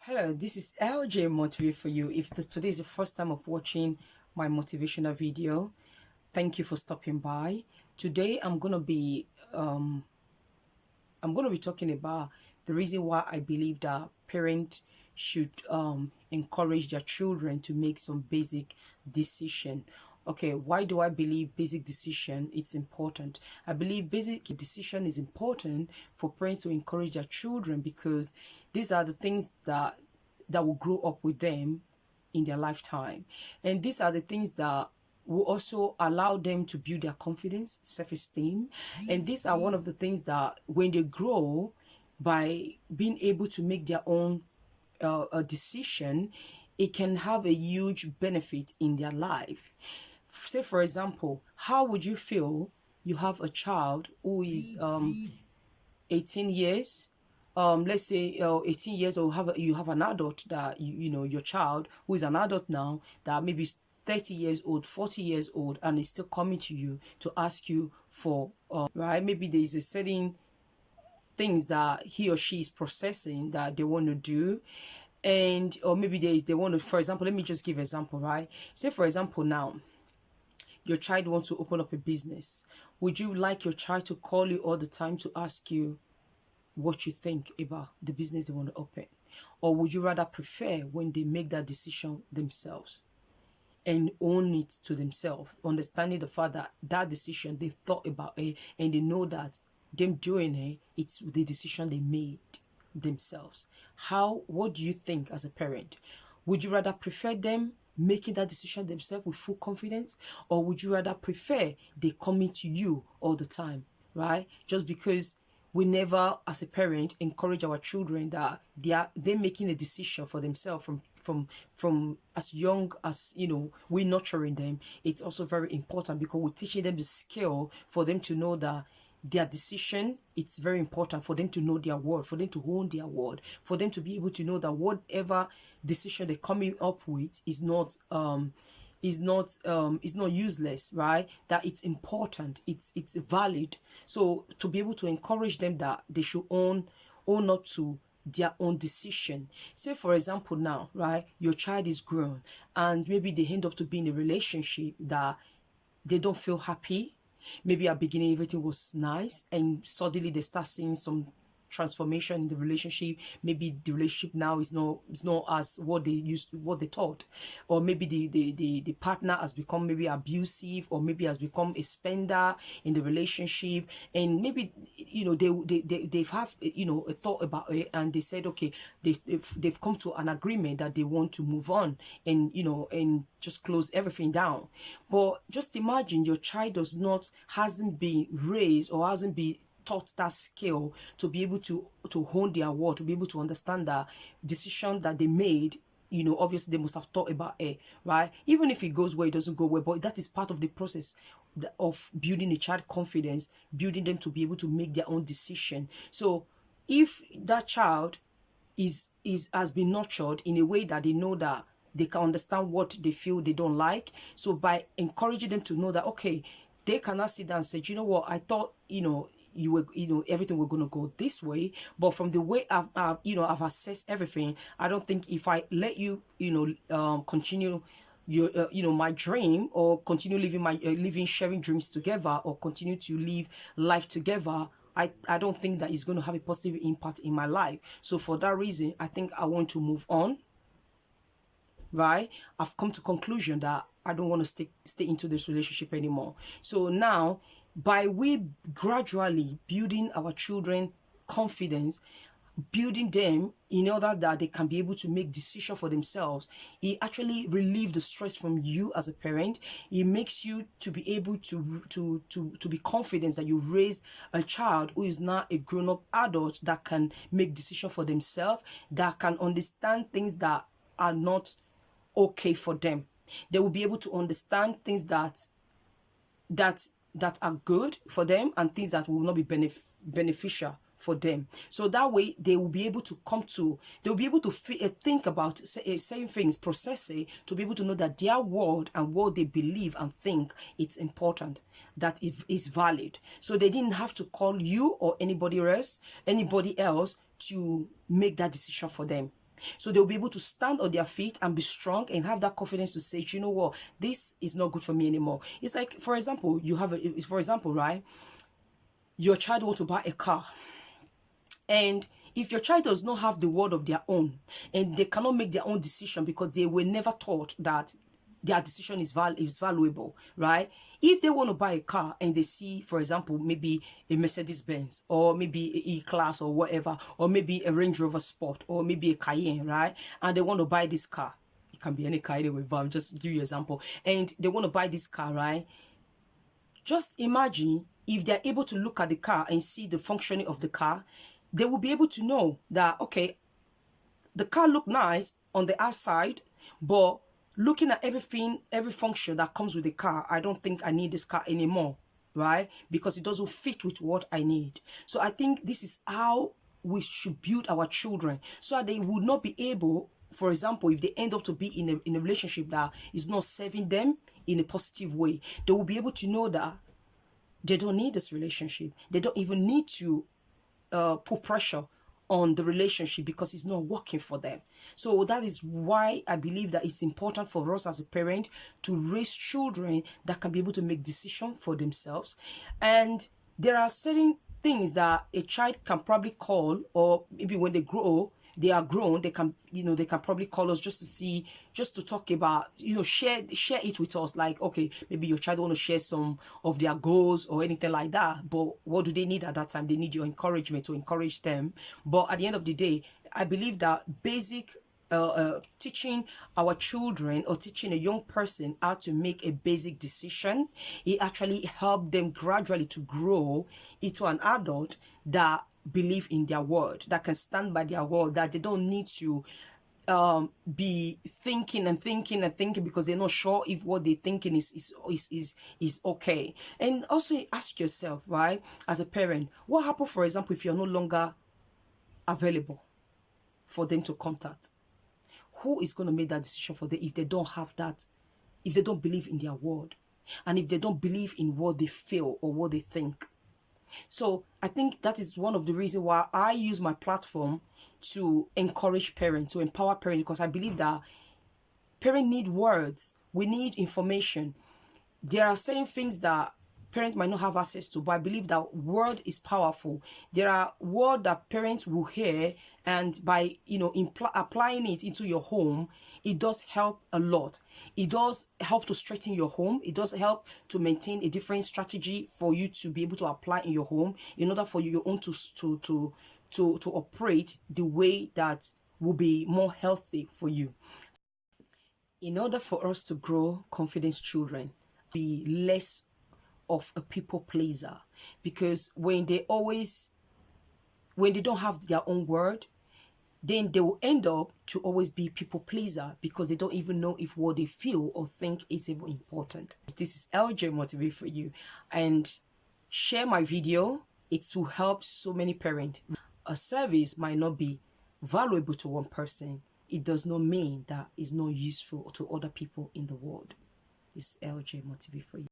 Hello, this is LJ Motivate for you. If today is the first time of watching my motivational video, thank you for stopping by. Today I'm gonna be talking about the reason why I believe that parents should encourage their children to make some basic decision. Okay, why do I believe basic decision it's important? I believe basic decision is important for parents to encourage their children because these are the things that will grow up with them in their lifetime. And these are the things that will also allow them to build their confidence, self-esteem. And these are one of the things that when they grow, by being able to make their own a decision, it can have a huge benefit in their life. Say, for example, how would you feel you have a child who is 18 years, let's say 18 years old, you have an adult that you know your child who is an adult now that maybe is 30 years old, 40 years old, and is still coming to you to ask you for right, maybe there is a certain things that he or she is processing that they want to do, and or maybe they want to, for example, let me just give an example, right? Say for example, now your child wants to open up a business. Would you like your child to call you all the time to ask you what you think about the business they want to open? Or would you rather prefer when they make that decision themselves and own it to themselves, understanding the fact that that decision they thought about it and they know that them doing it, it's the decision they made themselves? What do you think as a parent? Would you rather prefer them making that decision themselves with full confidence, or would you rather prefer they coming to you all the time, right? Just because we never as a parent encourage our children that they're making a decision for themselves from as young as we're nurturing them. It's also very important because we're teaching them the skill for them to know that their decision, it's very important for them to know their word, for them to own their word, for them to be able to know that whatever decision they're coming up with is not useless, right? That it's important, it's valid. So to be able to encourage them that they should own up to their own decision. Say for example now, right, your child is grown and maybe they end up to be in a relationship that they don't feel happy. Maybe at beginning everything was nice and suddenly they start seeing some transformation in the relationship. Maybe the relationship now is not as what they thought, or maybe the partner has become maybe abusive, or maybe has become a spender in the relationship, and maybe they've have a thought about it, and they said okay, they've come to an agreement that they want to move on and just close everything down. But just imagine your child hasn't been raised or hasn't been taught that skill to be able to hone their word, to be able to understand the decision that they made. Obviously they must have thought about it, right? Even if it goes well, it doesn't go well, but that is part of the process of building a child confidence, building them to be able to make their own decision. So if that child has been nurtured in a way that they know that they can understand what they feel they don't like, so by encouraging them to know that okay, they cannot sit down and say, you know what, I thought you were everything were going to go this way, but from the way I've assessed everything, I don't think if I let you continue your my dream, or continue living sharing dreams together, or continue to live life together, I don't think that it's going to have a positive impact in my life. So for that reason, I think I want to move on, right? I've come to conclusion that I don't want to stay into this relationship anymore. So now, by we gradually building our children confidence, building them in order that they can be able to make decisions for themselves, it actually relieves the stress from you as a parent. It makes you to be able to be confident that you raised a child who is now a grown-up adult that can make decisions for themselves, that can understand things that are not okay for them. They will be able to understand things that are good for them, and things that will not be beneficial for them. So that way they will be able to think about saying things, process it, to be able to know that their word and what they believe and think, it's important, that it is valid. So they didn't have to call you or anybody else to make that decision for them. So they'll be able to stand on their feet and be strong and have that confidence to say, you know what, this is not good for me anymore. It's like, for example, right, your child wants to buy a car, and if your child does not have the word of their own and they cannot make their own decision because they were never taught that their decision is valuable, right? If they want to buy a car and they see, for example, maybe a Mercedes Benz or maybe a E-Class or whatever, or maybe a Range Rover Sport or maybe a Cayenne, right? And they want to buy this car. It can be any car anyway, but I'm just give you an example. And they want to buy this car, right? Just imagine if they're able to look at the car and see the functioning of the car, they will be able to know that, okay, the car look nice on the outside, but looking at everything, every function that comes with the car, I don't think I need this car anymore, right? Because it doesn't fit with what I need. So I think this is how we should build our children, so that they would not be able, for example, if they end up to be in a relationship that is not serving them in a positive way, they will be able to know that they don't need this relationship. They don't even need to put pressure on the relationship because it's not working for them. So that is why I believe that it's important for us as a parent to raise children that can be able to make decisions for themselves. And there are certain things that a child can probably call, or maybe when they grow, they are grown, they can, they can probably call us just to see, just to talk about, share it with us. Like, okay, maybe your child want to share some of their goals or anything like that, but what do they need at that time? They need your encouragement to encourage them. But at the end of the day, I believe that basic teaching our children or teaching a young person how to make a basic decision, it actually helps them gradually to grow into an adult that believe in their word, that can stand by their word, that they don't need to be thinking because they're not sure if what they're thinking is okay. And also ask yourself, right, as a parent, what happens, for example, if you're no longer available for them to contact? Who is going to make that decision for them if they don't have that, if they don't believe in their word, and if they don't believe in what they feel or what they think? So I think that is one of the reasons why I use my platform to encourage parents, to empower parents, because I believe that parents need words. We need information. There are certain things that parents might not have access to, but I believe that word is powerful. There are words that parents will hear, and by applying it into your home, it does help a lot. It does help to strengthen your home. It does help to maintain a different strategy for you to be able to apply in your home in order for your own to operate the way that will be more healthy for you. In order for us to grow confident children, be less of a people pleaser, because when they don't have their own word, then they will end up to always be people pleaser because they don't even know if what they feel or think is even important. This is LJ Motivate for you, and share my video. It will help so many parents. A service might not be valuable to one person. It does not mean that it's not useful to other people in the world. This is LJ Motivate for you.